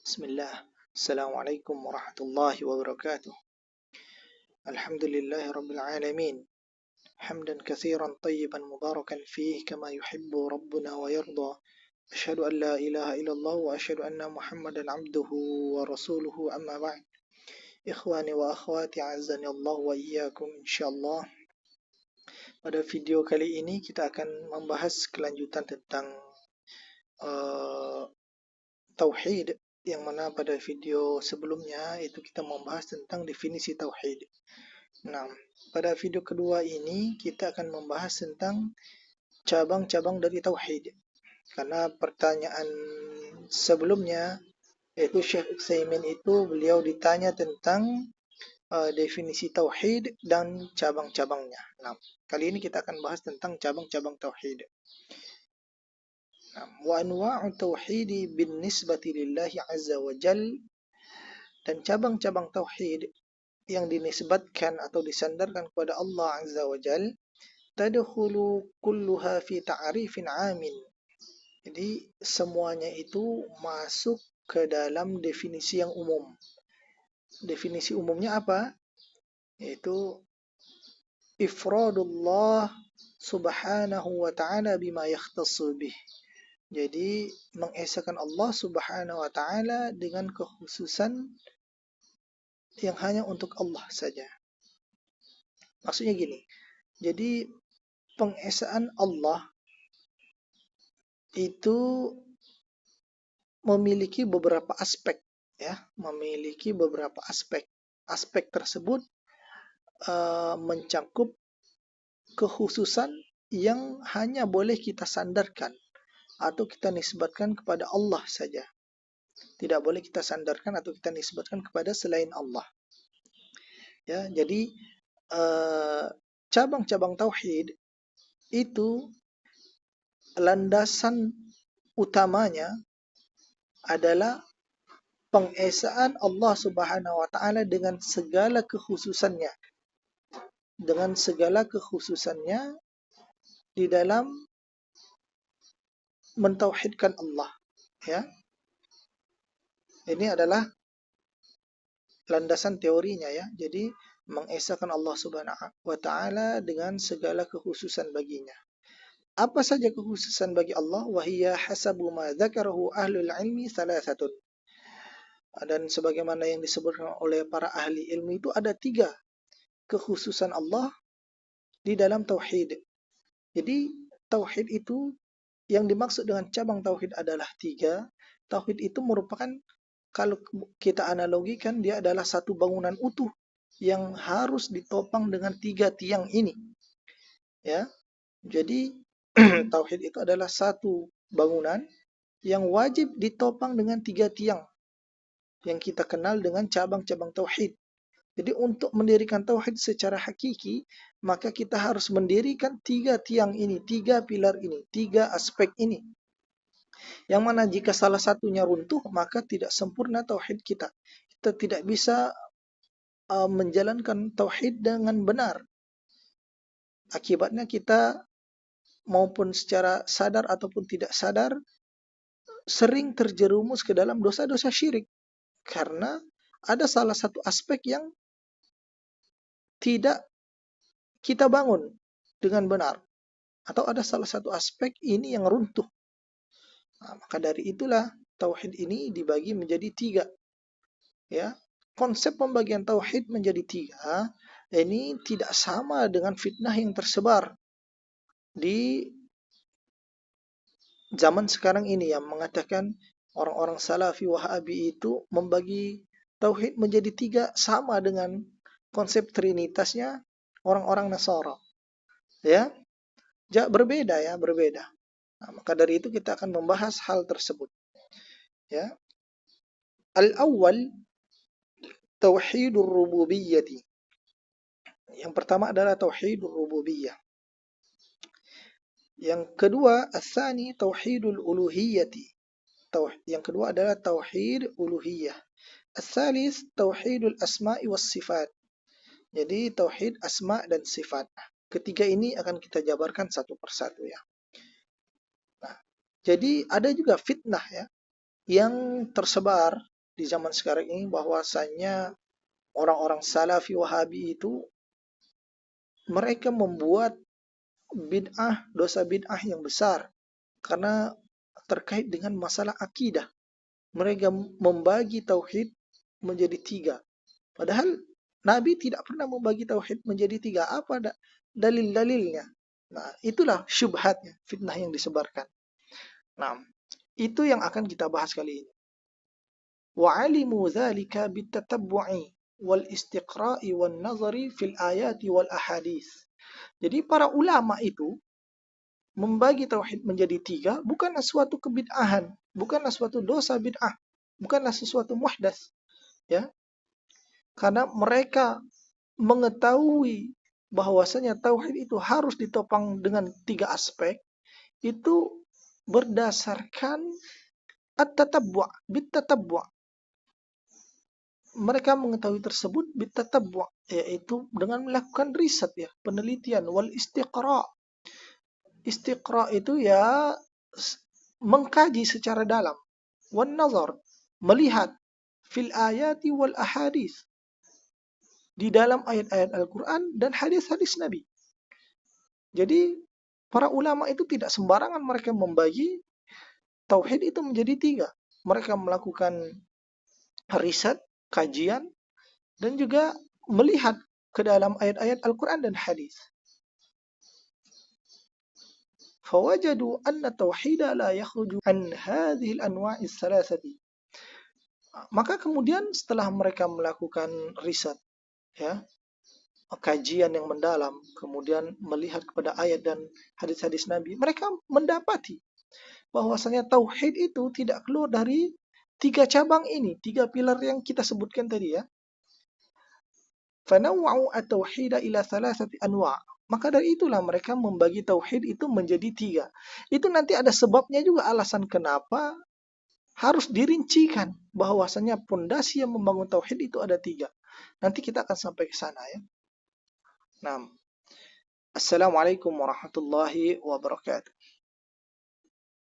Bismillah. Assalamualaikum warahmatullahi wabarakatuh. Alhamdulillahi rabbil alamin. Hamdan katsiran tayyiban mubarakan fihi kama yuhibbu rabbuna wa yarda. Asyhadu an la ilaha illallah wa asyhadu anna Muhammadan abduhu wa rasuluhu amma ba'd. Ikhwani wa akhwati azzani Allah wa iyyakum insyaallah. Pada video kali ini kita akan membahas kelanjutan tentang uh, tauhid, yang mana pada video sebelumnya itu kita membahas tentang definisi tauhid. Nah, pada video kedua ini kita akan membahas tentang cabang-cabang dari tauhid. Karena pertanyaan sebelumnya yaitu Syekh Utsaimin itu beliau ditanya tentang definisi tauhid dan cabang-cabangnya. Nah, kali ini kita akan bahas tentang cabang-cabang tauhid. Wa anwa'u tauhidi bin nisbati lillahi azza wa jal, dan cabang-cabang tauhid yang dinisbatkan atau disandarkan kepada Allah azza wa jal, tadkhulu kulluha fi ta'rifin 'amin. Jadi semuanya itu masuk ke dalam definisi yang umum. Definisi umumnya apa? Yaitu ifradullah subhanahu wa ta'ala bima yakhtassu bih. Jadi mengesahkan Allah subhanahu wa ta'ala dengan kekhususan yang hanya untuk Allah saja. Maksudnya gini, jadi pengesaan Allah itu memiliki beberapa aspek, ya, memiliki beberapa aspek. Aspek tersebut mencakup kekhususan yang hanya boleh kita sandarkan atau kita nisbatkan kepada Allah saja. Tidak boleh kita sandarkan atau kita nisbatkan kepada selain Allah. Ya, jadi cabang-cabang tauhid itu landasan utamanya adalah pengesaan Allah Subhanahu wa taala dengan segala kekhususannya. Dengan segala kekhususannya di dalam mentauhidkan Allah, ya. Ini adalah landasan teorinya, ya. Jadi mengesahkan Allah Subhanahu wa taala dengan segala kekhususan baginya. Apa saja kekhususan bagi Allah? Wahiyya hasabu ma dzakarahu ahlul ilmi thalathatun. Dan sebagaimana yang disebutkan oleh para ahli ilmu itu ada 3 kekhususan Allah di dalam tauhid. Jadi tauhid itu yang dimaksud dengan cabang tauhid adalah 3. Tauhid itu merupakan, kalau kita analogikan, dia adalah satu bangunan utuh yang harus ditopang dengan 3 tiang ini. Ya. Jadi tauhid itu adalah satu bangunan yang wajib ditopang dengan 3 tiang yang kita kenal dengan cabang-cabang tauhid. Jadi untuk mendirikan tauhid secara hakiki, maka kita harus mendirikan 3 tiang ini, 3 pilar ini, 3 aspek ini. Yang mana jika salah satunya runtuh, maka tidak sempurna tauhid kita. Kita tidak bisa menjalankan tauhid dengan benar. Akibatnya kita maupun secara sadar ataupun tidak sadar sering terjerumus ke dalam dosa-dosa syirik. Karena ada salah satu aspek yang tidak kita bangun dengan benar. Atau ada salah satu aspek ini yang runtuh. Nah, maka dari itulah tauhid ini dibagi menjadi 3. Ya, konsep pembagian tauhid menjadi 3 ini tidak sama dengan fitnah yang tersebar di zaman sekarang ini yang mengatakan orang-orang salafi wahabi itu membagi tauhid menjadi 3 sama dengan konsep trinitasnya orang-orang Nasara. Ya, berbeda, ya, berbeda. Nah, maka dari itu kita akan membahas hal tersebut. Ya. Al-awwal tauhidur rububiyyati. Yang pertama adalah tauhidur rububiyyah. Yang kedua, ats-tsani tauhidul uluhiyyati. Yang kedua adalah tauhid uluhiyah. Ats-tsalits tauhidul asma'i was sifat. Jadi tauhid asma dan sifat. Ketiga ini akan kita jabarkan satu persatu, ya. Nah, jadi ada juga fitnah, ya, yang tersebar di zaman sekarang ini bahwasanya orang-orang Salafi Wahabi itu mereka membuat dosa bid'ah yang besar karena terkait dengan masalah akidah. Mereka membagi tauhid menjadi tiga. Padahal Nabi tidak pernah membagi tauhid menjadi tiga. Apa dalil-dalilnya? Nah, itulah syubhatnya, fitnah yang disebarkan. Nah, itu yang akan kita bahas kali ini. وعلموا ذلك بالتتبع والاستقراء والنظر في الآيات والأحاديث. Jadi para ulama itu membagi tauhid menjadi tiga bukanlah suatu kebid'ahan, bukanlah suatu dosa bid'ah, bukanlah sesuatu muhdas, ya. Karena mereka mengetahui bahwasanya tauhid itu harus ditopang dengan tiga aspek, itu berdasarkan at-tatabbu', bit-tatabbu'. Mereka mengetahui tersebut bitatabbu', yaitu dengan melakukan riset, ya, penelitian, wal istiqra'. Istiqra' itu ya mengkaji secara dalam, wan nazar, melihat fil ayati wal ahadits, di dalam ayat-ayat Al-Qur'an dan hadis-hadis Nabi. Jadi para ulama itu tidak sembarangan mereka membagi tauhid itu menjadi tiga. Mereka melakukan riset, kajian, dan juga melihat ke dalam ayat-ayat Al-Quran dan hadis. Fawajadu anna tauhida la yakhruju an hadhihi al-anwa' ats-tsalatsati. Maka kemudian setelah mereka melakukan riset, ya, kajian yang mendalam, kemudian melihat kepada ayat dan hadis-hadis Nabi, mereka mendapati bahwasanya tauhid itu tidak keluar dari tiga cabang ini, tiga pilar yang kita sebutkan tadi, ya. Fanawwa'u at-tauhid ila thalathati anwa'. Maka dari itulah mereka membagi tauhid itu menjadi tiga. Itu nanti ada sebabnya juga, alasan kenapa harus dirincikan bahwasanya pondasi yang membangun tauhid itu ada tiga. Nanti kita akan sampai ke sana, ya. Nah, Assalamualaikum warahmatullahi wabarakatuh.